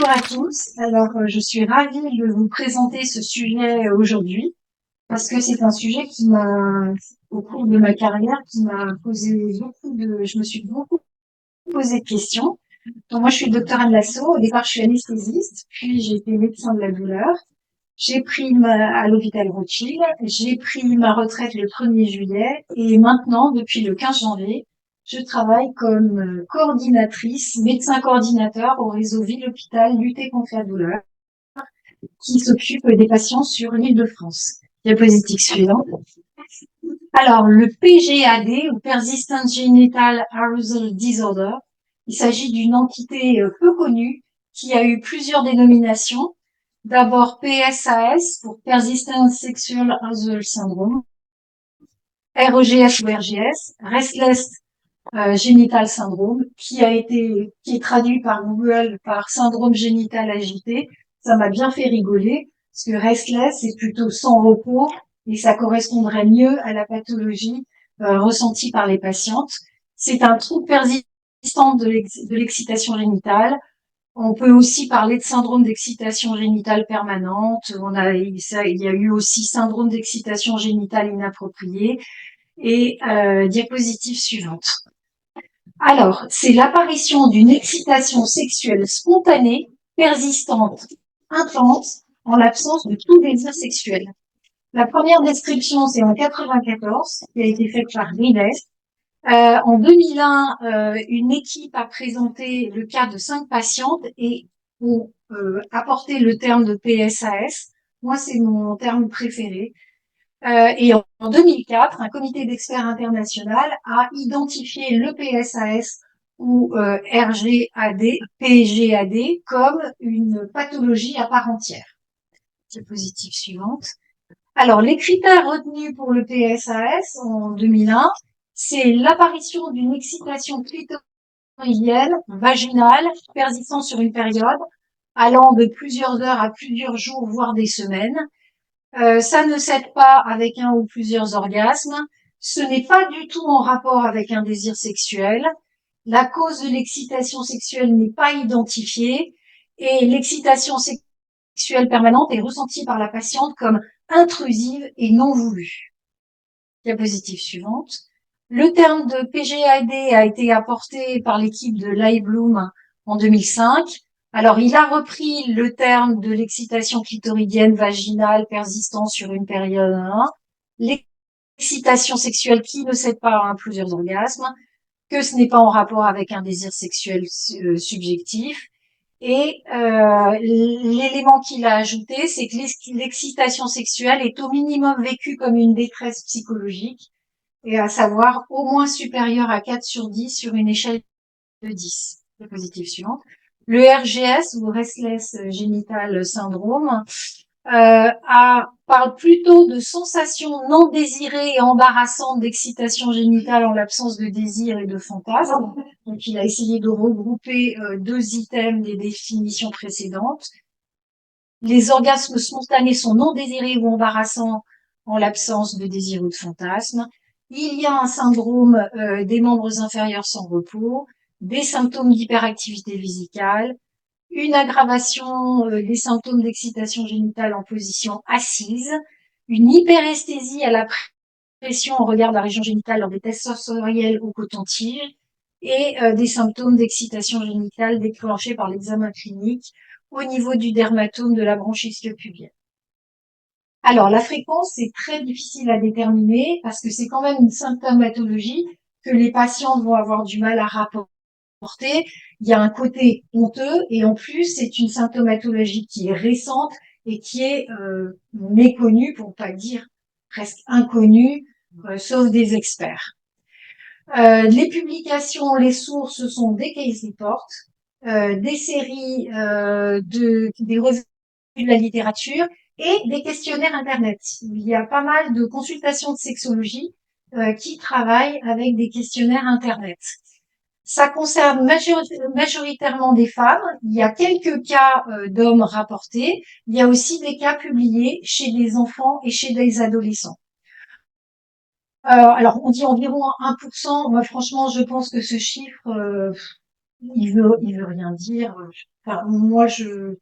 Bonjour à tous. Alors, je suis ravie de vous présenter ce sujet aujourd'hui parce que c'est un sujet qui m'a, au cours de ma carrière, qui m'a posé je me suis beaucoup posé de questions. Donc, moi, je suis docteur Anne Lasso. Au départ, je suis anesthésiste, puis j'ai été médecin de la douleur. À l'hôpital Rothschild. J'ai pris ma retraite le 1er juillet et maintenant, depuis le 15 janvier, je travaille comme coordinatrice, médecin coordinateur au réseau Ville-Hôpital Lutter contre la douleur, qui s'occupe des patients sur l'Île-de-France. Diapositive suivante. Alors, le PGAD, ou Persistent Genital Arousal Disorder, il s'agit d'une entité peu connue qui a eu plusieurs dénominations. D'abord PSAS pour Persistent Sexual Arousal Syndrome, REGS ou RGS, Restless Genital Syndrome, qui est traduit par Google par syndrome génital agité. Ça m'a bien fait rigoler, parce que Restless, c'est plutôt sans repos, et ça correspondrait mieux à la pathologie ressentie par les patientes. C'est un trouble persistant de l'excitation génitale. On peut aussi parler de syndrome d'excitation génitale permanente. Il y a eu aussi syndrome d'excitation génitale inappropriée. Et diapositive suivante. Alors, c'est l'apparition d'une excitation sexuelle spontanée, persistante, intense, en l'absence de tout désir sexuel. La première description, c'est en 94, qui a été faite par Riles. En 2001, une équipe a présenté le cas de 5 patientes et ont apporté le terme de PSAS. Moi, c'est mon terme préféré. Et en 2004, un comité d'experts international a identifié le PSAS ou RGAD, PGAD comme une pathologie à part entière. Diapositive suivante. Alors, les critères retenus pour le PSAS en 2001, c'est l'apparition d'une excitation clitoridienne, vaginale, persistant sur une période, allant de plusieurs heures à plusieurs jours, voire des semaines. Ça ne s'aide pas avec un ou plusieurs orgasmes. Ce n'est pas du tout en rapport avec un désir sexuel. La cause de l'excitation sexuelle n'est pas identifiée et l'excitation sexuelle permanente est ressentie par la patiente comme intrusive et non voulue. Diapositive suivante. Le terme de PGAD a été apporté par l'équipe de Leibblum en 2005. Alors, il a repris le terme de l'excitation clitoridienne vaginale persistant sur une période 1, l'excitation sexuelle qui ne cède pas à plusieurs orgasmes, que ce n'est pas en rapport avec un désir sexuel subjectif. Et l'élément qu'il a ajouté, c'est que l'excitation sexuelle est au minimum vécue comme une détresse psychologique, et à savoir au moins supérieure à 4 sur 10 sur une échelle de 10. Diapositive suivante. Le RGS, ou Restless Genital Syndrome, parle plutôt de sensations non désirées et embarrassantes d'excitation génitale en l'absence de désir et de fantasme. Donc, il a essayé de regrouper 2 items des définitions précédentes. Les orgasmes spontanés sont non désirés ou embarrassants en l'absence de désir ou de fantasme. Il y a un syndrome des membres inférieurs sans repos, des symptômes d'hyperactivité vésicale, une aggravation des symptômes d'excitation génitale en position assise, une hyperesthésie à la pression au regard de la région génitale lors des tests sensoriels au coton-tige et des symptômes d'excitation génitale déclenchés par l'examen clinique au niveau du dermatome de la bronche ischio-pubienne. Alors, la fréquence, c'est très difficile à déterminer parce que c'est quand même une symptomatologie que les patients vont avoir du mal à rapporter. Il y a un côté honteux et en plus, c'est une symptomatologie qui est récente et qui est méconnue, pour pas dire presque inconnue, sauf des experts. Les publications, les sources sont des case reports, des séries des revues de la littérature et des questionnaires Internet. Il y a pas mal de consultations de sexologie qui travaillent avec des questionnaires Internet. Ça concerne majoritairement des femmes. Il y a quelques cas d'hommes rapportés. Il y a aussi des cas publiés chez des enfants et chez des adolescents. Alors, on dit environ 1%. Moi, franchement, je pense que ce chiffre, il veut rien dire. Enfin, moi, je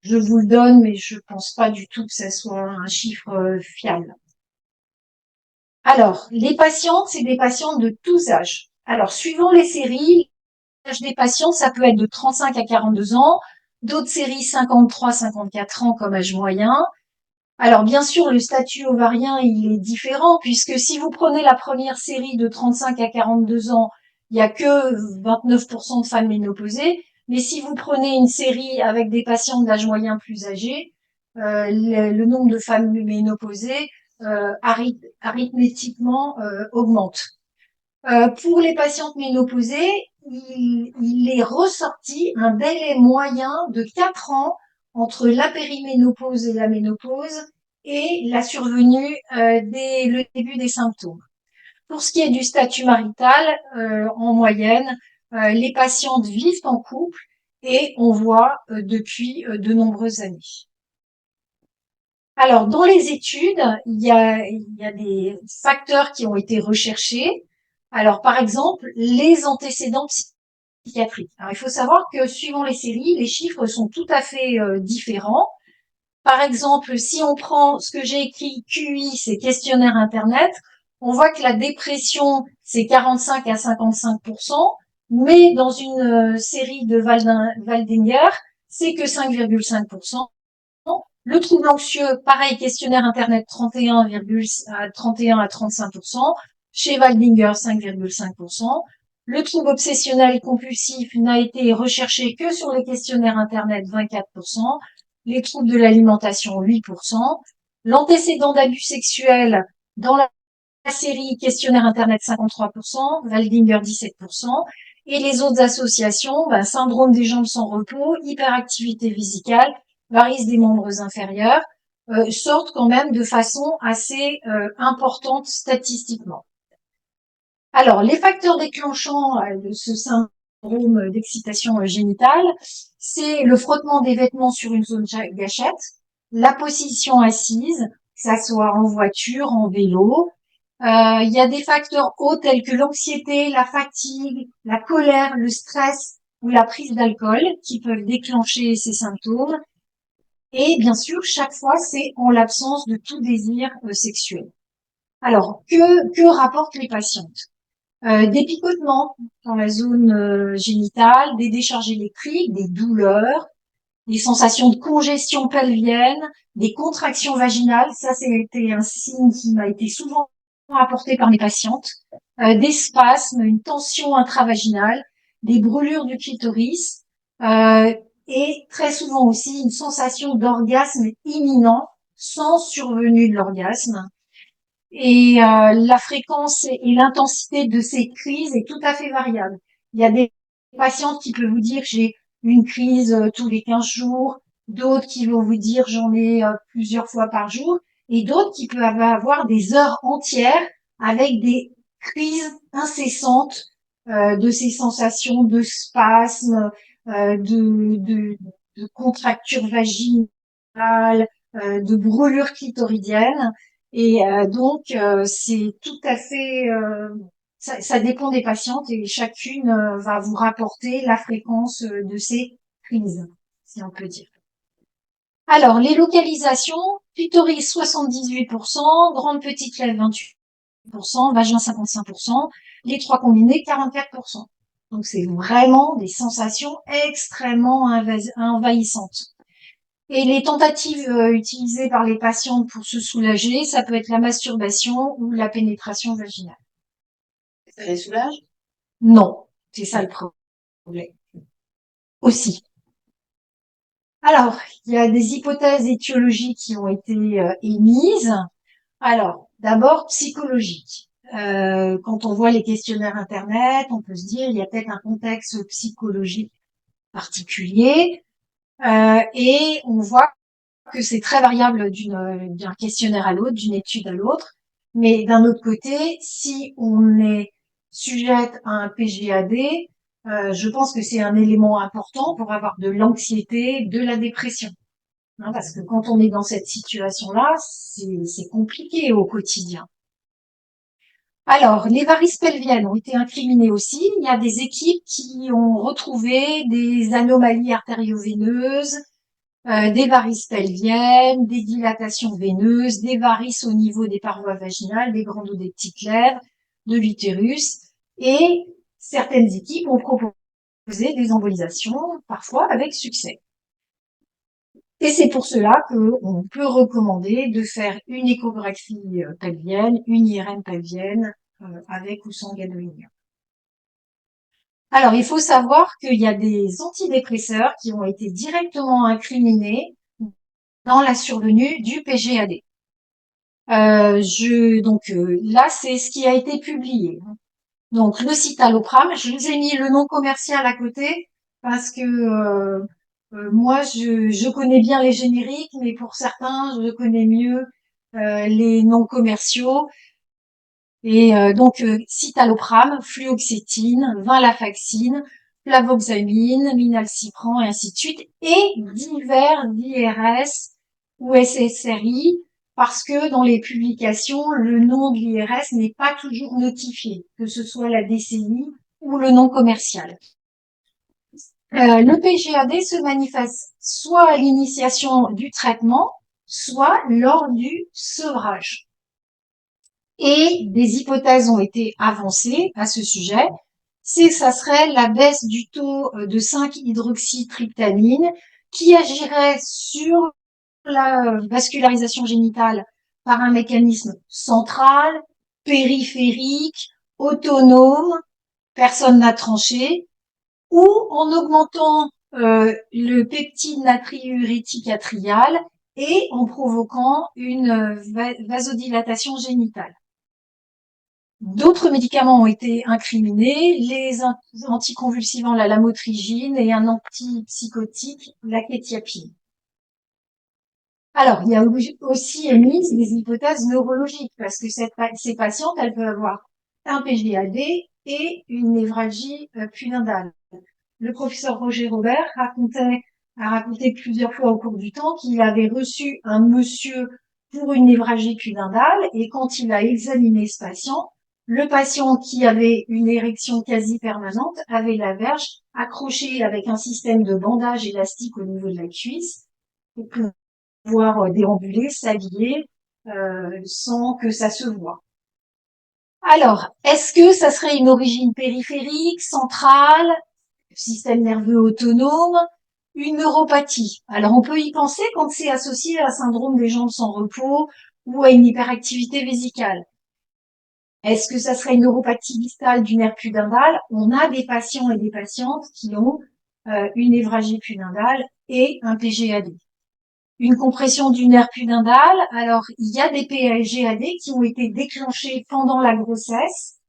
vous le donne, mais je pense pas du tout que ça soit un chiffre fiable. Alors, les patientes, c'est des patientes de tous âges. Alors, suivant les séries, l'âge des patients, ça peut être de 35 à 42 ans, d'autres séries 53, 54 ans comme âge moyen. Alors, bien sûr, le statut ovarien, il est différent puisque si vous prenez la première série de 35 à 42 ans, il y a que 29% de femmes ménopausées. Mais si vous prenez une série avec des patients d'âge moyen plus âgés, le nombre de femmes ménopausées arithmétiquement augmente. Pour les patientes ménopausées, il est ressorti un délai moyen de 4 ans entre la périménopause et la ménopause et la survenue dès le début des symptômes. Pour ce qui est du statut marital, en moyenne, les patientes vivent en couple et on voit depuis de nombreuses années. Alors, dans les études, il y a des facteurs qui ont été recherchés. Alors, par exemple, les antécédents psychiatriques. Alors, il faut savoir que suivant les séries, les chiffres sont tout à fait différents. Par exemple, si on prend ce que j'ai écrit QI, c'est questionnaire Internet, on voit que la dépression, c'est 45 à 55%, mais dans une série de Waldinger, c'est que 5,5%. Le trouble anxieux, pareil, questionnaire Internet 31 à 35%. Chez Waldinger, 5,5%. Le trouble obsessionnel compulsif n'a été recherché que sur les questionnaires Internet, 24%. Les troubles de l'alimentation, 8%. L'antécédent d'abus sexuels dans la série questionnaire Internet, 53%. Waldinger, 17%. Et les autres associations, syndrome des jambes sans repos, hyperactivité physicale, varices des membres inférieurs, sortent quand même de façon assez importante statistiquement. Alors, les facteurs déclenchants de ce syndrome d'excitation génitale, c'est le frottement des vêtements sur une zone gâchette, la position assise, que ça soit en voiture, en vélo. Il y a des facteurs hauts tels que l'anxiété, la fatigue, la colère, le stress ou la prise d'alcool qui peuvent déclencher ces symptômes. Et bien sûr, chaque fois, c'est en l'absence de tout désir sexuel. Alors, que rapportent les patientes? Des picotements dans la zone génitale, des décharges électriques, des douleurs, des sensations de congestion pelvienne, des contractions vaginales. Ça, c'était un signe qui m'a été souvent rapporté par mes patientes. Des spasmes, une tension intravaginale, des brûlures du clitoris, et très souvent aussi une sensation d'orgasme imminent sans survenue de l'orgasme. Et la fréquence et l'intensité de ces crises est tout à fait variable. Il y a des patientes qui peuvent vous dire j'ai une crise tous les 15 jours, d'autres qui vont vous dire j'en ai plusieurs fois par jour, et d'autres qui peuvent avoir des heures entières avec des crises incessantes de ces sensations de spasmes, de contractures vaginales, de brûlures clitoridiennes. Et donc, c'est tout à fait, ça dépend des patientes et chacune va vous rapporter la fréquence de ces crises, si on peut dire. Alors, les localisations, clitoris 78%, grande petite lèvre 28%, vagin 55%, les trois combinés 44%. Donc, c'est vraiment des sensations extrêmement envahissantes. Et les tentatives utilisées par les patientes pour se soulager, ça peut être la masturbation ou la pénétration vaginale. Ça les soulage? Non, c'est ça le problème aussi. Alors, il y a des hypothèses étiologiques qui ont été émises. Alors, d'abord psychologique. Quand on voit les questionnaires Internet, on peut se dire il y a peut-être un contexte psychologique particulier. Et on voit que c'est très variable d'un questionnaire à l'autre, d'une étude à l'autre. Mais d'un autre côté, si on est sujette à un PGAD, je pense que c'est un élément important pour avoir de l'anxiété, de la dépression. Hein, parce que quand on est dans cette situation-là, c'est compliqué au quotidien. Alors, les varices pelviennes ont été incriminées aussi. Il y a des équipes qui ont retrouvé des anomalies artério-veineuses, des varices pelviennes, des dilatations veineuses, des varices au niveau des parois vaginales, des granulodecticulaires, de l'utérus. Et certaines équipes ont proposé des embolisations, parfois avec succès. Et c'est pour cela qu'on peut recommander de faire une échographie pelvienne, une IRM pelvienne, avec ou sans gadolinium. Alors, il faut savoir qu'il y a des antidépresseurs qui ont été directement incriminés dans la survenue du PGAD. Là, c'est ce qui a été publié. Donc, le citalopram, je vous ai mis le nom commercial à côté parce que moi, je connais bien les génériques, mais pour certains, je connais mieux les noms commerciaux. Et citalopram, fluoxétine, venlafaxine, flavoxamine, minalcipran, et ainsi de suite, et divers IRS ou SSRI, parce que dans les publications, le nom de l'IRS n'est pas toujours notifié, que ce soit la DCI ou le nom commercial. Le PGAD se manifeste soit à l'initiation du traitement, soit lors du sevrage. Et des hypothèses ont été avancées à ce sujet. C'est que ça serait la baisse du taux de 5-hydroxytryptamine qui agirait sur la vascularisation génitale par un mécanisme central, périphérique, autonome, personne n'a tranché, ou en augmentant le peptide natriurétique atrial et en provoquant une vasodilatation génitale. D'autres médicaments ont été incriminés, les anticonvulsivants, la lamotrigine, et un antipsychotique, la quétiapine. Alors, il y a aussi émis des hypothèses neurologiques, parce que ces patientes, elles peuvent avoir un PGAD et une névralgie pudendale. Le professeur Roger Robert a raconté plusieurs fois au cours du temps qu'il avait reçu un monsieur pour une névralgie pudendale, et quand il a examiné ce patient, le patient qui avait une érection quasi permanente avait la verge accrochée avec un système de bandage élastique au niveau de la cuisse pour pouvoir déambuler, s'habiller sans que ça se voie. Alors, est-ce que ça serait une origine périphérique, centrale, système nerveux autonome, une neuropathie? Alors, on peut y penser quand c'est associé à un syndrome des jambes sans repos ou à une hyperactivité vésicale. Est-ce que ça serait une neuropathie distale du nerf pudendal? On a des patients et des patientes qui ont une névralgie pudendale et un PGAD. Une compression du nerf pudendal. Alors, il y a des PGAD qui ont été déclenchés pendant la grossesse,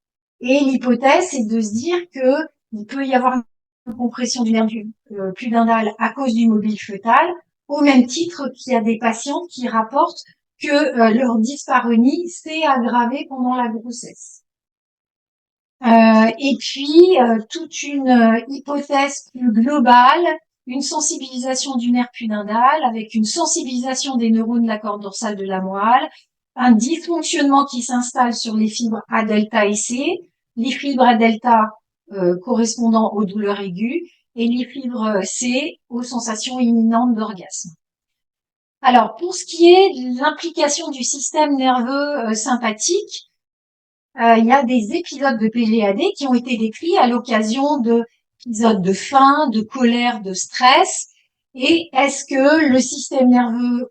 et l'hypothèse, c'est de se dire que il peut y avoir une compression du nerf pudendal à cause du mobile fœtal, au même titre qu'il y a des patientes qui rapportent que leur dyspareunie s'est aggravée pendant la grossesse. Et puis, toute une hypothèse plus globale, une sensibilisation du nerf pudendal avec une sensibilisation des neurones de la corde dorsale de la moelle, un dysfonctionnement qui s'installe sur les fibres A delta et C, les fibres A delta correspondant aux douleurs aiguës et les fibres C aux sensations imminentes d'orgasme. Alors, pour ce qui est de l'implication du système nerveux sympathique, il y a des épisodes de PGAD qui ont été décrits à l'occasion d'épisodes de faim, de colère, de stress. Et est-ce que le système nerveux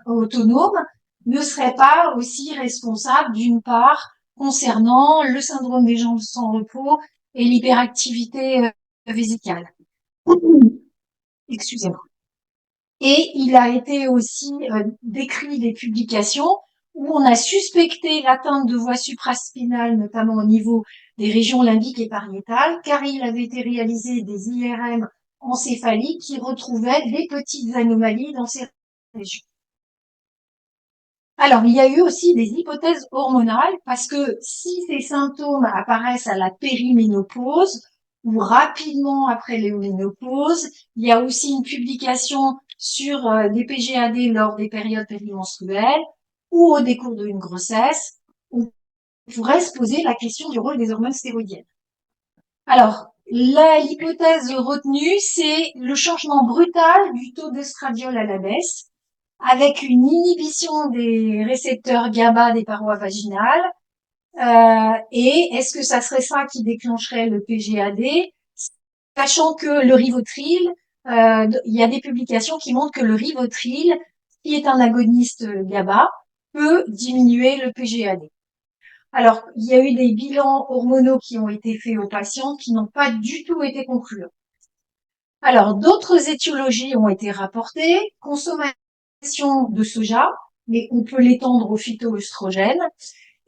autonome ne serait pas aussi responsable, d'une part, concernant le syndrome des jambes sans repos et l'hyperactivité vésicale? Excusez-moi. Et il a été aussi décrit des publications où on a suspecté l'atteinte de voies supraspinales, notamment au niveau des régions limbiques et pariétales, car il avait été réalisé des IRM encéphaliques qui retrouvaient des petites anomalies dans ces régions. Alors, il y a eu aussi des hypothèses hormonales, parce que si ces symptômes apparaissent à la périménopause ou rapidement après la ménopause, il y a aussi une publication sur des PGAD lors des périodes périmenstruelles ou au décours d'une grossesse. On pourrait se poser la question du rôle des hormones stéroïdiennes. Alors, l'hypothèse retenue, c'est le changement brutal du taux d'estradiol à la baisse, avec une inhibition des récepteurs GABA des parois vaginales. Et est-ce que ça serait ça qui déclencherait le PGAD, sachant que le Rivotril, il y a des publications qui montrent que le Rivotril, qui est un agoniste GABA, peut diminuer le PGAD. Alors, il y a eu des bilans hormonaux qui ont été faits aux patients qui n'ont pas du tout été concluants. Alors, d'autres étiologies ont été rapportées. Consommation de soja, mais on peut l'étendre aux phytoœstrogènes.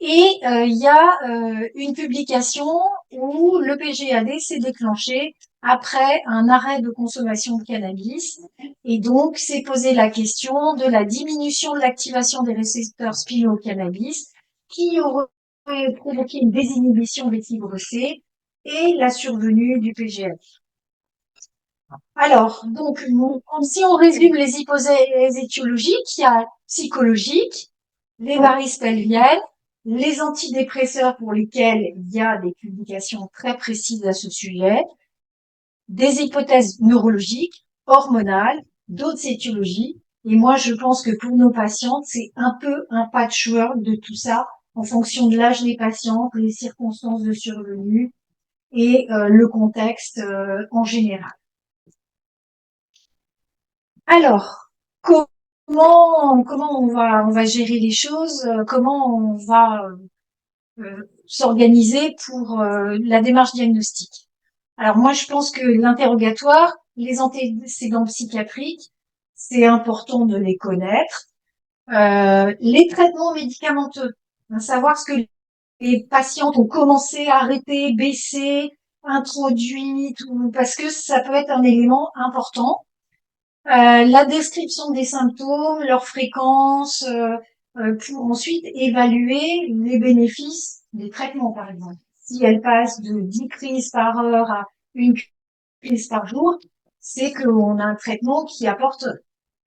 Et il y a une publication où le PGAD s'est déclenché après un arrêt de consommation de cannabis. Et donc, s'est posé la question de la diminution de l'activation des récepteurs spinocannabis qui aurait provoqué une désinhibition des fibres C et la survenue du PGAD. Alors, donc, si on résume les hypothèses étiologiques, il y a psychologique, les varices pelviennes, les antidépresseurs pour lesquels il y a des publications très précises à ce sujet, des hypothèses neurologiques, hormonales, d'autres étiologies. Et moi, je pense que pour nos patientes, c'est un peu un patchwork de tout ça en fonction de l'âge des patientes, les circonstances de survenue et le contexte en général. Alors, comment on va gérer les choses, comment on va s'organiser pour la démarche diagnostique. Alors moi, je pense que l'interrogatoire, les antécédents psychiatriques, c'est important de les connaître. Les traitements médicamenteux, savoir ce que les patientes ont commencé, arrêté, baissé, introduit, parce que ça peut être un élément important. La description des symptômes, leur fréquence, pour ensuite évaluer les bénéfices des traitements, par exemple. Si elle passe de 10 crises par heure à une crise par jour, c'est qu'on a un traitement qui apporte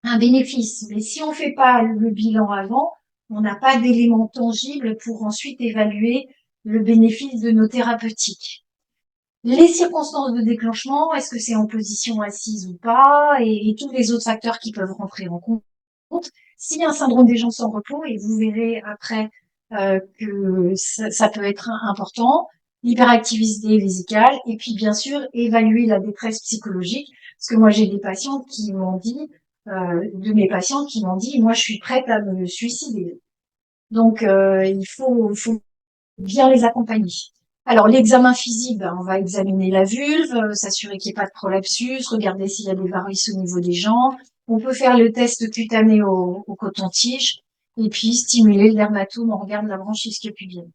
un bénéfice. Mais si on fait pas le bilan avant, on n'a pas d'éléments tangibles pour ensuite évaluer le bénéfice de nos thérapeutiques. Les circonstances de déclenchement, est-ce que c'est en position assise ou pas, et tous les autres facteurs qui peuvent rentrer en compte. S'il y a un syndrome des jambes sans repos, et vous verrez après que ça peut être important, l'hyperactivité vésicale, et puis bien sûr évaluer la détresse psychologique, parce que moi j'ai des patientes qui m'ont dit, de mes patientes qui m'ont dit, moi je suis prête à me suicider. Donc il faut bien les accompagner. Alors, l'examen physique, ben, on va examiner la vulve, s'assurer qu'il n'y ait pas de prolapsus, regarder s'il y a des varices au niveau des jambes. On peut faire le test cutané au coton-tige et puis stimuler le dermatome, on regarde la branche ischio-pubienne.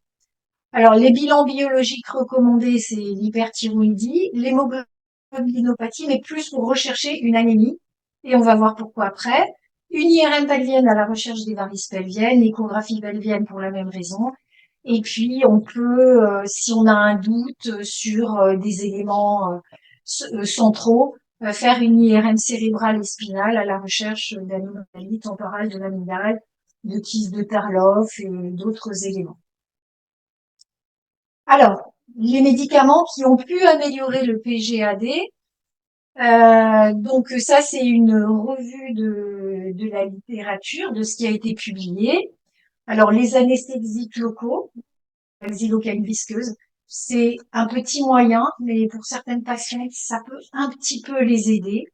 Alors, les bilans biologiques recommandés, c'est l'hyperthyroïdie, l'hémoglobinopathie, mais plus pour rechercher une anémie. Et on va voir pourquoi après. Une IRM pelvienne à la recherche des varices pelviennes, échographie pelvienne pour la même raison. Et puis, on peut, si on a un doute sur des éléments centraux, faire une IRM cérébrale et spinale à la recherche d'anomalies temporales de l'amygdale, de kyste de Tarlov et d'autres éléments. Alors, les médicaments qui ont pu améliorer le PGAD, donc ça c'est une revue de la littérature, de ce qui a été publié. Alors, les anesthésiques locaux, la xylocaïne visqueuse, c'est un petit moyen, mais pour certaines patientes, ça peut un petit peu les aider.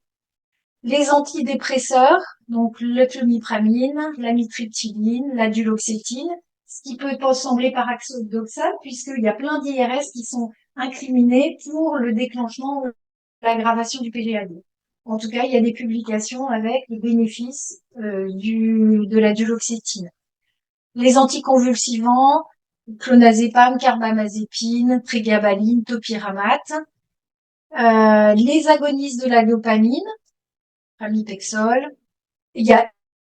Les antidépresseurs, donc le clomipramine, la mitriptyline, la duloxétine, ce qui peut sembler paradoxal puisqu'il y a plein d'IRS qui sont incriminés pour le déclenchement ou l'aggravation du PGAD. En tout cas, il y a des publications avec les bénéfices de la duloxétine. Les anticonvulsivants, clonazepam, carbamazépine, prégabaline, topiramate. Les agonistes de la dopamine, pramipexole. Il y a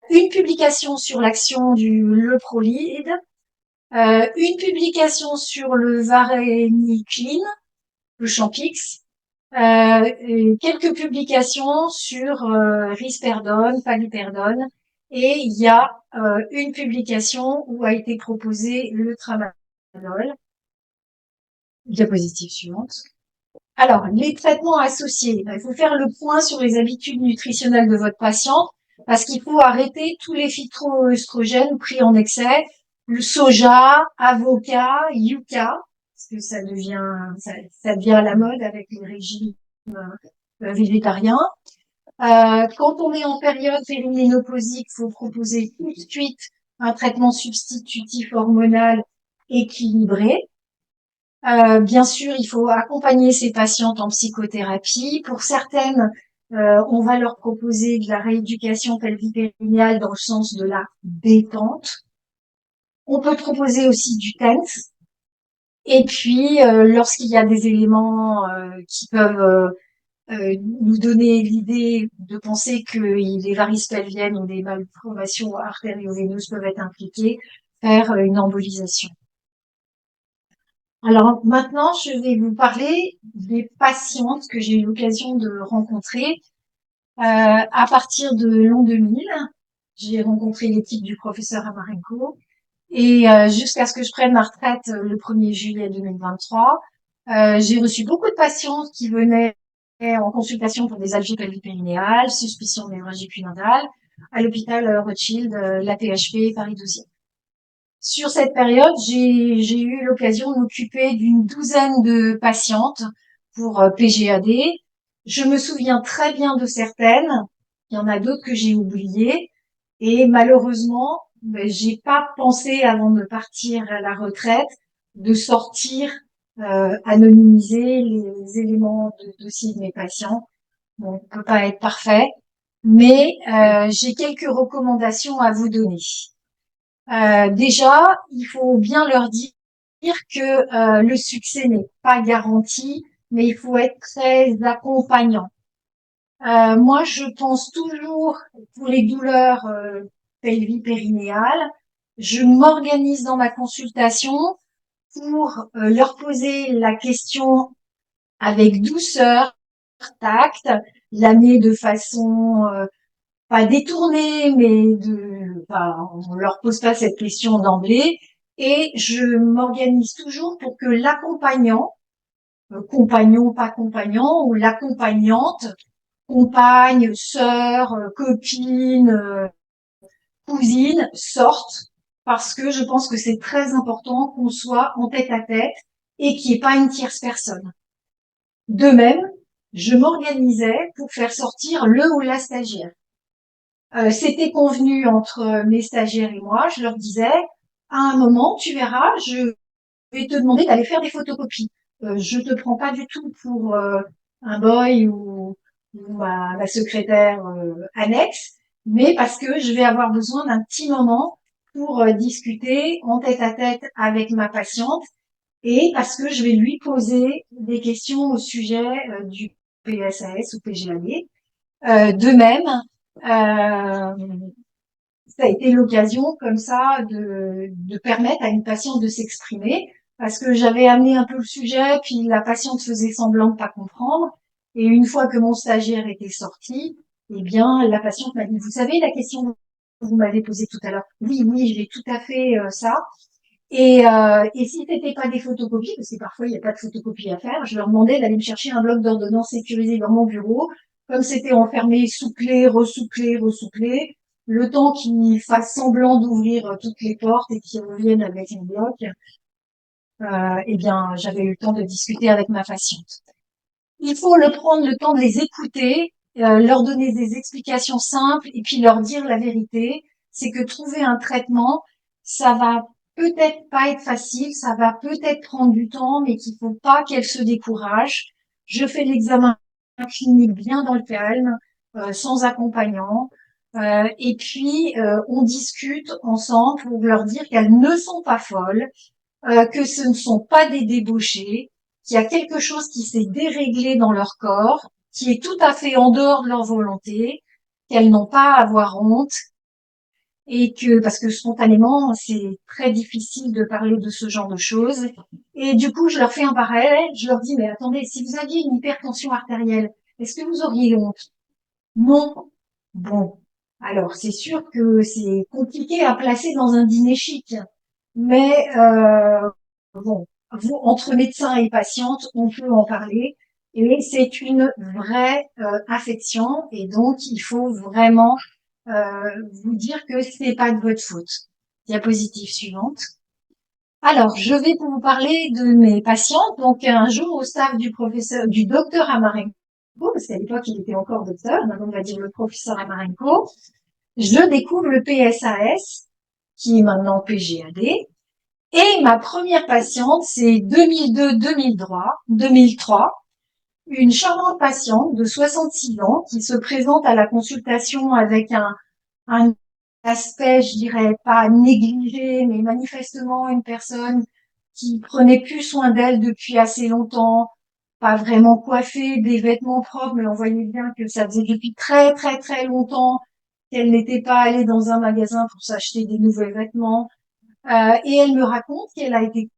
une publication sur l'action du leprolide, une publication sur le varenicline, le Champix, et quelques publications sur risperidone, paliperidone, et il y a une publication où a été proposé le tramadol. Diapositive suivante. Alors, les traitements associés. Il faut faire le point sur les habitudes nutritionnelles de votre patiente parce qu'il faut arrêter tous les phytoœstrogènes pris en excès, le soja, avocat, yucca, parce que ça devient à la mode avec les régimes végétariens. Quand on est en période périménopausique, il faut proposer tout de suite un traitement substitutif hormonal équilibré. Bien sûr, il faut accompagner ces patientes en psychothérapie. Pour certaines, on va leur proposer de la rééducation pelvipérinéale dans le sens de la détente. On peut proposer aussi du TENS. Et puis, lorsqu'il y a des éléments qui peuvent nous donner l'idée de penser que les varices pelviennes ou des malformations artério-veineuses peuvent être impliquées, faire une embolisation. Alors maintenant, je vais vous parler des patientes que j'ai eu l'occasion de rencontrer à partir de l'an 2000. J'ai rencontré l'équipe du professeur Amarenko et jusqu'à ce que je prenne ma retraite le 1er juillet 2023, j'ai reçu beaucoup de patientes qui venaient en consultation pour des algies pelvipérinéales, suspicion de névralgie punodale, à l'hôpital Rothschild, la PHP, Paris 12e. Sur cette période, j'ai eu l'occasion de m'occuper d'une douzaine de patientes pour PGAD. Je me souviens très bien de certaines. Il y en a d'autres que j'ai oubliées. Et malheureusement, j'ai pas pensé avant de partir à la retraite de sortir anonymiser les éléments de dossier de mes patients. Bon, on peut pas être parfait, mais j'ai quelques recommandations à vous donner. Déjà, il faut bien leur dire que le succès n'est pas garanti, mais il faut être très accompagnant. Moi, je pense toujours pour les douleurs pelvipérinéales, je m'organise dans ma consultation pour leur poser la question avec douceur, tact, l'amener de façon pas détournée, mais enfin, on leur pose pas cette question d'emblée. Et je m'organise toujours pour que l'accompagnant, compagnon, pas compagnon, ou l'accompagnante, compagne, sœur, copine, cousine, sorte, parce que je pense que c'est très important qu'on soit en tête à tête et qu'il n'y ait pas une tierce personne. De même, je m'organisais pour faire sortir le ou la stagiaire. C'était convenu entre mes stagiaires et moi. Je leur disais, à un moment, tu verras, je vais te demander d'aller faire des photocopies. Je te prends pas du tout pour un boy ou ma secrétaire annexe, mais parce que je vais avoir besoin d'un petit moment pour discuter en tête à tête avec ma patiente et parce que je vais lui poser des questions au sujet du PSAS ou PGAD. De même, ça a été l'occasion comme ça de permettre à une patiente de s'exprimer parce que j'avais amené un peu le sujet, puis la patiente faisait semblant de pas comprendre. Et une fois que mon stagiaire était sorti, eh bien, la patiente m'a dit, vous savez, la question que vous m'avez posée tout à l'heure. Oui, oui, j'ai tout à fait ça. Et si c'était pas des photocopies, parce que parfois il n'y a pas de photocopies à faire, je leur demandais d'aller me chercher un bloc d'ordonnance sécurisé dans mon bureau. Comme c'était enfermé, souclé, ressouclé, ressouclé, le temps qu'ils fassent semblant d'ouvrir toutes les portes et qu'ils reviennent avec un bloc, eh bien, j'avais eu le temps de discuter avec ma patiente. Il faut prendre le temps de les écouter, leur donner des explications simples et puis leur dire la vérité. C'est que trouver un traitement, ça va peut-être pas être facile, ça va peut-être prendre du temps, mais qu'il faut pas qu'elle se décourage. Je fais l'examen clinique bien dans le calme, sans accompagnant. Et puis, on discute ensemble pour leur dire qu'elles ne sont pas folles, que ce ne sont pas des débauchés, qu'il y a quelque chose qui s'est déréglé dans leur corps, qui est tout à fait en dehors de leur volonté, qu'elles n'ont pas à avoir honte, et que, parce que spontanément, c'est très difficile de parler de ce genre de choses. Et du coup, je leur fais un parallèle, je leur dis, mais attendez, si vous aviez une hypertension artérielle, est-ce que vous auriez honte? Non. Bon. Alors, c'est sûr que c'est compliqué à placer dans un dîner chic. Mais bon, entre médecins et patientes, on peut en parler. Et c'est une vraie affection. Et donc, il faut vraiment vous dire que ce n'est pas de votre faute. Diapositive suivante. Alors, je vais vous parler de mes patientes. Donc, un jour, au staff du docteur Amarenko, parce qu'à l'époque, il était encore docteur, maintenant on va dire le professeur Amarenko, je découvre le PSAS, qui est maintenant PGAD. Et ma première patiente, c'est 2002-2003, une charmante patiente de 66 ans qui se présente à la consultation avec un aspect, je dirais pas négligé, mais manifestement une personne qui prenait plus soin d'elle depuis assez longtemps, pas vraiment coiffée, des vêtements propres, mais on voyait bien que ça faisait depuis très très très longtemps qu'elle n'était pas allée dans un magasin pour s'acheter des nouveaux vêtements. Et elle me raconte qu'elle a été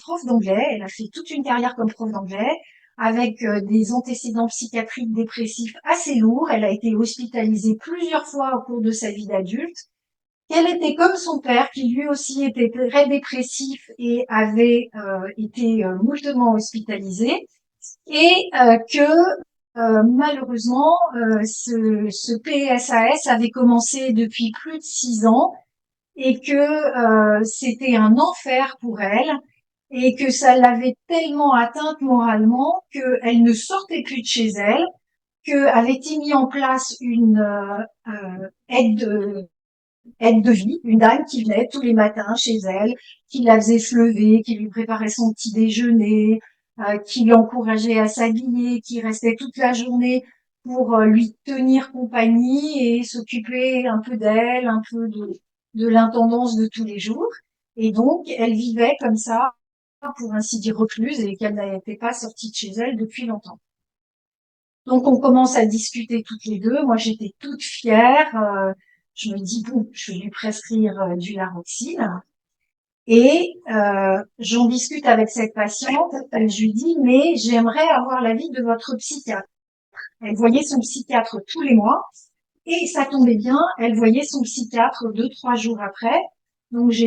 prof d'anglais, elle a fait toute une carrière comme prof d'anglais, avec des antécédents psychiatriques dépressifs assez lourds. Elle a été hospitalisée plusieurs fois au cours de sa vie d'adulte. Qu'elle était comme son père, qui lui aussi était très dépressif et avait été moultement hospitalisé, et que malheureusement, ce PSAS avait commencé depuis plus de 6 ans et que c'était un enfer pour elle et que ça l'avait tellement atteinte moralement qu'elle ne sortait plus de chez elle, qu'avait été mis en place une aide de vie, une dame qui venait tous les matins chez elle, qui la faisait se lever, qui lui préparait son petit déjeuner, qui l'encourageait à s'habiller, qui restait toute la journée pour lui tenir compagnie et s'occuper un peu d'elle, un peu de l'intendance de tous les jours. Et donc, elle vivait comme ça, pour ainsi dire recluse, et qu'elle n'était pas sortie de chez elle depuis longtemps. Donc, on commence à discuter toutes les deux. Moi, j'étais toute fière. Je me dis, bon, je vais lui prescrire du Laroxine. Et j'en discute avec cette patiente. Je lui dis, mais j'aimerais avoir l'avis de votre psychiatre. Elle voyait son psychiatre tous les mois. Et ça tombait bien, elle voyait son psychiatre 2, 3 jours après. Donc je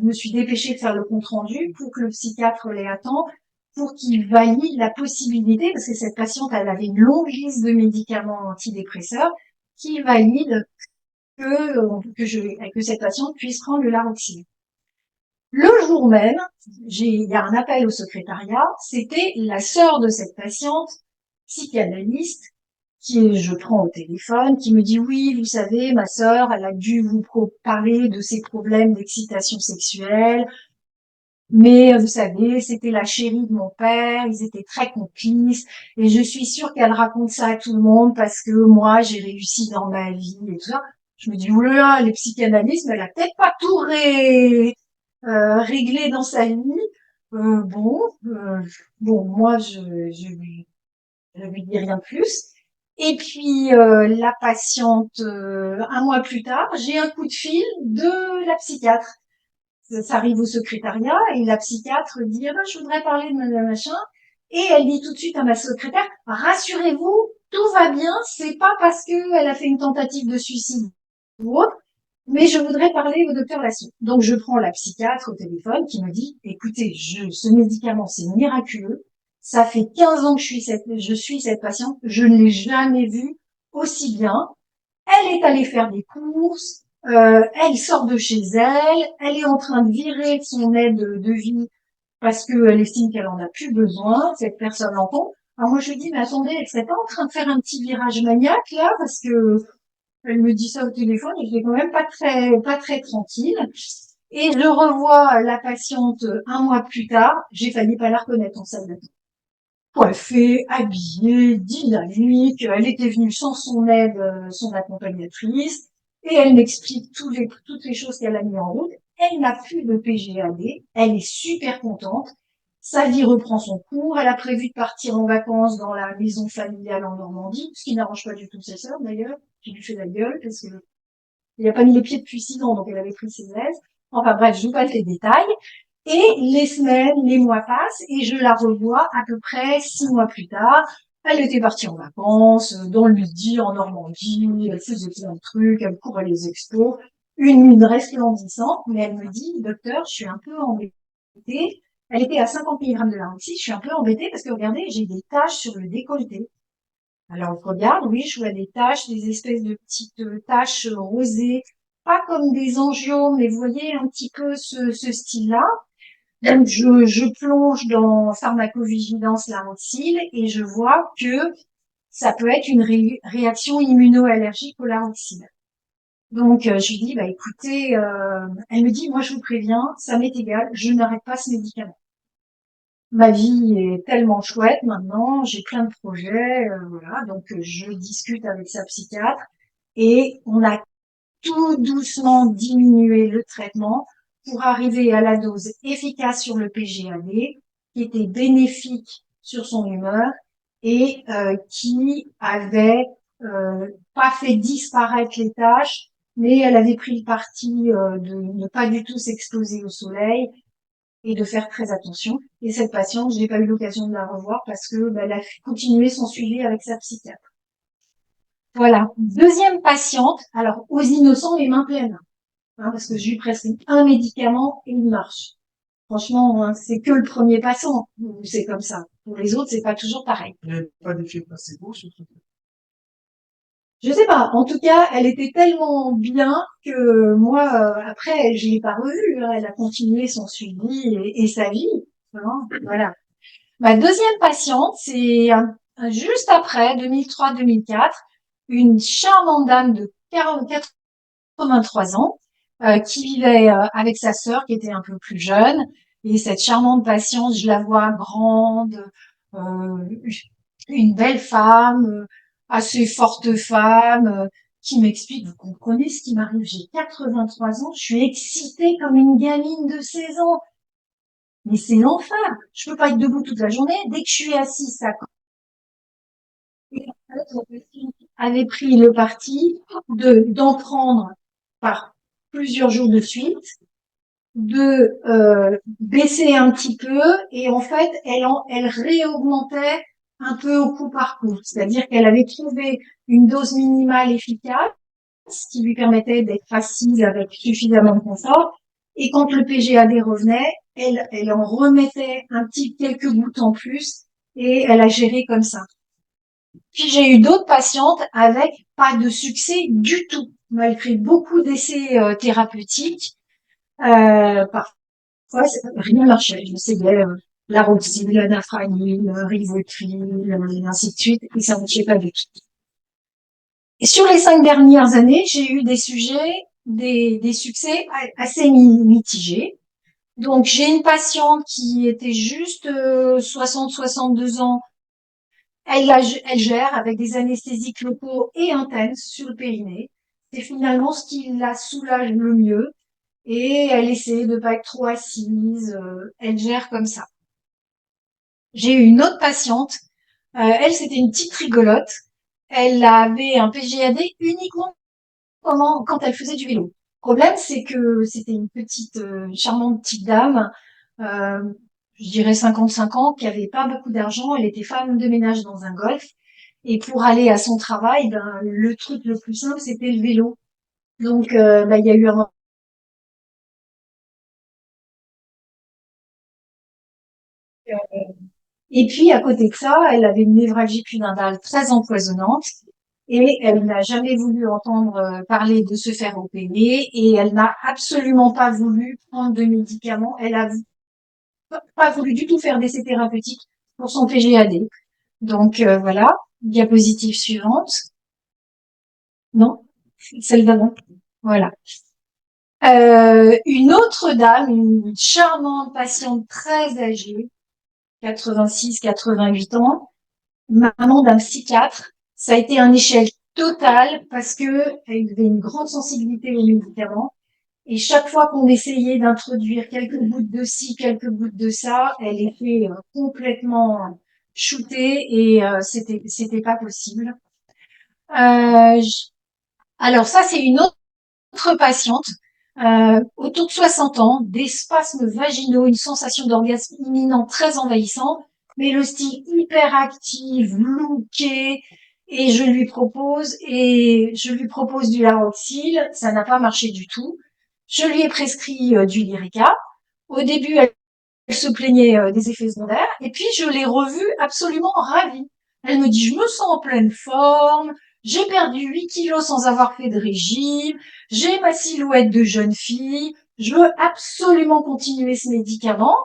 me suis dépêchée de faire le compte rendu pour que le psychiatre les attende, pour qu'il valide la possibilité, parce que cette patiente, elle avait une longue liste de médicaments antidépresseurs, qu'il valide que cette patiente puisse prendre le Laroxine. Le jour même, il y a un appel au secrétariat, c'était la sœur de cette patiente, psychanalyste, je prends au téléphone, qui me dit oui, vous savez, ma sœur, elle a dû vous parler de ses problèmes d'excitation sexuelle, mais vous savez, c'était la chérie de mon père, ils étaient très complices, et je suis sûre qu'elle raconte ça à tout le monde parce que moi, j'ai réussi dans ma vie et tout ça. Je me dis, oulala, les psychanalystes, elle a peut-être pas tout réglé dans sa vie. Euh, bon, euh, bon, moi, je lui dis rien de plus. Et puis la patiente, un mois plus tard, j'ai un coup de fil de la psychiatre. Ça arrive au secrétariat et la psychiatre dit ah ben, je voudrais parler de madame machin. Et elle dit tout de suite à ma secrétaire rassurez-vous, tout va bien, c'est pas parce qu'elle a fait une tentative de suicide ou autre, mais je voudrais parler au docteur Lasso. Donc je prends la psychiatre au téléphone qui me dit écoutez, ce médicament c'est miraculeux, ça fait 15 ans que je suis cette patiente, je ne l'ai jamais vue aussi bien. Elle est allée faire des courses, elle sort de chez elle, elle est en train de virer son aide de vie parce qu'elle estime qu'elle en a plus besoin, cette personne l'entend. Alors moi je lui dis mais attendez, elle serait pas en train de faire un petit virage maniaque là parce que elle me dit ça au téléphone et je l'ai quand même pas très tranquille. Et je revois la patiente un mois plus tard, j'ai failli pas la reconnaître en salle d'attente. Coiffée, habillée, dynamique, elle était venue sans son aide, son accompagnatrice, et elle m'explique toutes les choses qu'elle a mis en route. Elle n'a plus de PGAD, elle est super contente. Sa vie reprend son cours, elle a prévu de partir en vacances dans la maison familiale en Normandie, ce qui n'arrange pas du tout ses sœurs d'ailleurs, qui lui fait la gueule parce que il a pas mis les pieds depuis 6 ans, donc elle avait pris ses aises. Enfin bref, je vous passe les détails. Et les semaines, les mois passent, et je la revois à peu près 6 mois plus tard. Elle était partie en vacances, dans le Midi, en Normandie, elle faisait plein de trucs, elle courait les expos, une mine resplendissante, mais elle me dit, docteur, je suis un peu embêtée. Elle était à 50 mg de laroxyl. Je suis un peu embêtée parce que regardez, j'ai des taches sur le décolleté. Alors, je regarde, oui, je vois des taches, des espèces de petites taches rosées, pas comme des angiomes, mais vous voyez un petit peu ce style-là. Donc, je plonge dans pharmacovigilance laroxyle et je vois que ça peut être une réaction immunoallergique au laroxyle. Donc, je lui dis, bah écoutez, elle me dit, moi je vous préviens, ça m'est égal, je n'arrête pas ce médicament. Ma vie est tellement chouette maintenant, j'ai plein de projets, voilà, donc je discute avec sa psychiatre et on a tout doucement diminué le traitement pour arriver à la dose efficace sur le PGAD, qui était bénéfique sur son humeur et qui avait pas fait disparaître les taches, mais elle avait pris le parti de ne pas du tout s'exposer au soleil et de faire très attention. Et cette patiente, je n'ai pas eu l'occasion de la revoir parce que elle a continué son suivi avec sa psychiatre. Voilà. Deuxième patiente, alors aux innocents les mains pleines, hein, parce que je lui prescris un médicament et il marche. Franchement, hein, c'est que le premier patient, c'est comme ça. Pour les autres, c'est pas toujours pareil. Il n'y avait pas d'effet placebo sur ce truc. Je sais pas. En tout cas, elle était tellement bien que moi, après, je l'ai pas revue, hein. Elle a continué son suivi et sa vie. Hein, voilà. Ma deuxième patiente, c'est juste après, 2003-2004, une charmante dame de 83 ans qui vivait avec sa sœur qui était un peu plus jeune. Et cette charmante patiente, je la vois grande, euh, une belle femme, assez forte femme, qui m'explique, vous comprenez ce qui m'arrive, j'ai 83 ans, je suis excitée comme une gamine de 16 ans. Mais c'est l'enfer. Je peux pas être debout toute la journée. Dès que je suis assise, ça avait pris le parti d'en prendre par plusieurs jours de suite, de baisser un petit peu et en fait elle réaugmentait un peu au coup par coup, c'est-à-dire qu'elle avait trouvé une dose minimale efficace qui lui permettait d'être assise avec suffisamment de confort et quand le PGAD revenait, elle en remettait un petit quelques gouttes en plus et elle a géré comme ça. Puis j'ai eu d'autres patientes avec pas de succès du tout, malgré beaucoup d'essais thérapeutiques. Parfois, rien marchait. J'essayais la roxine, la dafranil, le rivotril, et ainsi de suite, et ça ne marchait pas du tout. Et sur les 5 dernières années, j'ai eu des succès assez mitigés. Donc j'ai une patiente qui était juste 60-62 ans. Elle gère avec des anesthésiques locaux et intenses sur le périnée. C'est finalement ce qui la soulage le mieux. Et elle essaie de pas être trop assise. Elle gère comme ça. J'ai eu une autre patiente. Elle, c'était une petite rigolote. Elle avait un PGAD uniquement quand elle faisait du vélo. Le problème, c'est que c'était une petite, charmante petite dame, euh, je dirais 55 ans, qui avait pas beaucoup d'argent. Elle était femme de ménage dans un golf. Et pour aller à son travail, ben, le truc le plus simple, c'était le vélo. Donc, ben, il y a eu un... Et puis, à côté de ça, elle avait une névralgie pudendale très empoisonnante. Et elle n'a jamais voulu entendre parler de se faire opérer et elle n'a absolument pas voulu prendre de médicaments. Elle a pas voulu du tout faire d'essais thérapeutiques pour son PGAD. Donc voilà, diapositive suivante. Non, celle d'avant. Voilà. Une autre dame, une charmante patiente très âgée, 86-88 ans, maman d'un psychiatre. Ça a été un échec total parce que elle avait une grande sensibilité aux médicaments. Et chaque fois qu'on essayait d'introduire quelques gouttes de ci, quelques gouttes de ça, elle était complètement shootée et c'était pas possible. Euh, alors ça, c'est une autre patiente, autour de 60 ans, des spasmes vaginaux, une sensation d'orgasme imminent très envahissant, mais le style hyper actif, looké, et je lui propose du Laroxyl, ça n'a pas marché du tout. Je lui ai prescrit du Lyrica. Au début, se plaignait des effets secondaires. Et puis, je l'ai revue absolument ravie. Elle me dit, je me sens en pleine forme, j'ai perdu 8 kilos sans avoir fait de régime, j'ai ma silhouette de jeune fille, je veux absolument continuer ce médicament.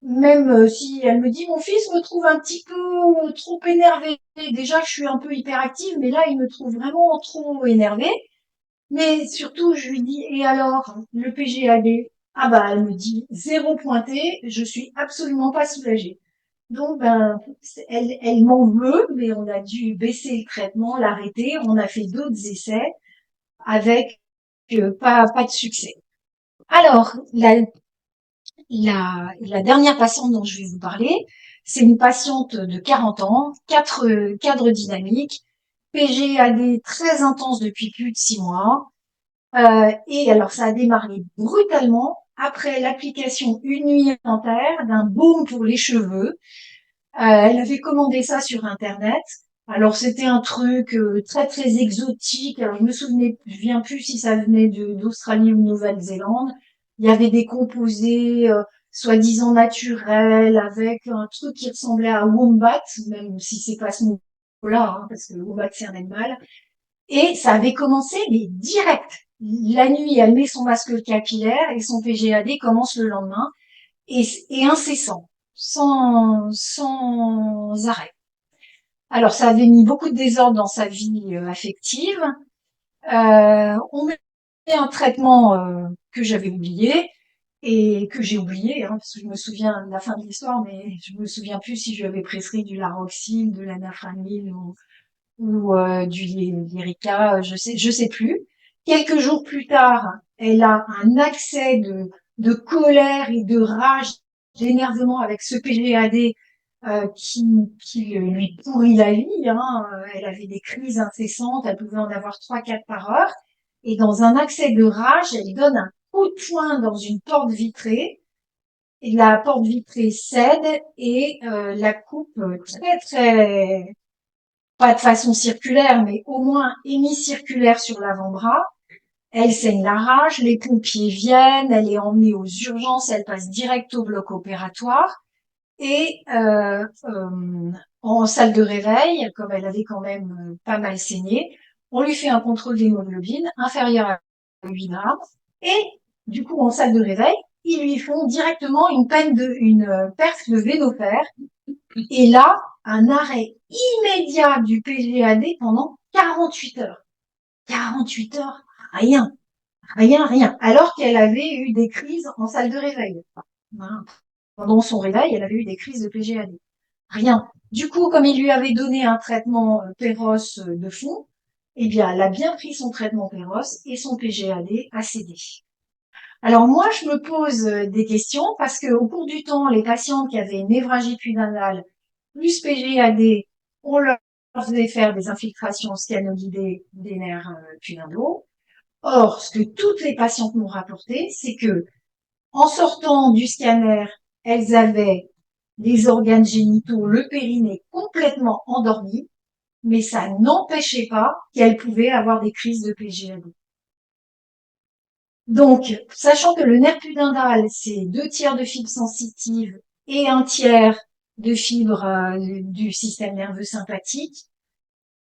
Même si elle me dit, mon fils me trouve un petit peu trop énervé. Déjà, je suis un peu hyperactive, mais là, il me trouve vraiment trop énervée. Mais surtout, je lui dis, et alors, le PGAD? Ah bah, elle me dit, 0 pointé, je suis absolument pas soulagée. Donc, ben, elle m'en veut, mais on a dû baisser le traitement, l'arrêter. On a fait d'autres essais avec pas de succès. Alors, la dernière patiente dont je vais vous parler, c'est une patiente de 40 ans, cadre dynamique, PGAD très intense depuis plus de 6 mois. Et alors, ça a démarré brutalement après l'application une nuit entière d'un baume pour les cheveux. Elle avait commandé ça sur Internet. Alors, c'était un truc très, très exotique. Alors, je viens plus si ça venait d'Australie ou de Nouvelle-Zélande. Il y avait des composés soi-disant naturels avec un truc qui ressemblait à wombat, même si c'est pas ce mot-là, hein, parce que le wombat, c'est un animal. Et ça avait commencé, mais direct. La nuit, elle met son masque capillaire et son PGAD commence le lendemain et incessant, sans arrêt. Alors, ça avait mis beaucoup de désordre dans sa vie affective. On met un traitement que j'avais oublié et que j'ai oublié, hein, parce que je me souviens de la fin de l'histoire, mais je me souviens plus si je lui avais prescrit du Laroxyl, de l'Anafranil ou du Lyrica, je sais plus. Quelques jours plus tard, elle a un accès de colère et de rage, d'énervement avec ce PGAD qui lui pourrit la vie. Hein. Elle avait des crises incessantes, elle pouvait en avoir 3, 4 par heure. Et dans un accès de rage, elle donne un coup de poing dans une porte vitrée. Et la porte vitrée cède et la coupe très très pas de façon circulaire, mais au moins hémicirculaire sur l'avant-bras. Elle saigne la rage, les pompiers viennent, elle est emmenée aux urgences, elle passe direct au bloc opératoire. Et en salle de réveil, comme elle avait quand même pas mal saigné, on lui fait un contrôle d'hémoglobine inférieur à 8 grammes. Et du coup, en salle de réveil, ils lui font directement une perf de vénofer. Et là, un arrêt immédiat du PGAD pendant 48 heures. 48 heures, rien, rien, rien. Alors qu'elle avait eu des crises en salle de réveil. Hein. Pendant son réveil, elle avait eu des crises de PGAD. Rien. Du coup, comme il lui avait donné un traitement Péros de fond, eh bien, elle a bien pris son traitement Péros et son PGAD a cédé. Alors moi, je me pose des questions parce que au cours du temps, les patientes qui avaient une névralgie pudendale plus PGAD, on leur faisait faire des infiltrations scannoguidées des nerfs pudendaux. Or, ce que toutes les patientes m'ont rapporté, c'est que en sortant du scanner, elles avaient les organes génitaux, le périnée complètement endormi, mais ça n'empêchait pas qu'elles pouvaient avoir des crises de PGAD. Donc, sachant que le nerf pudendal, c'est 2 tiers de fibres sensitives et 1 tiers de fibres du système nerveux sympathique,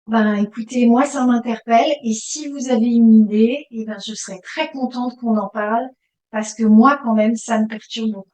ben écoutez, moi ça m'interpelle et si vous avez une idée, eh ben je serais très contente qu'on en parle parce que moi quand même ça me perturbe beaucoup.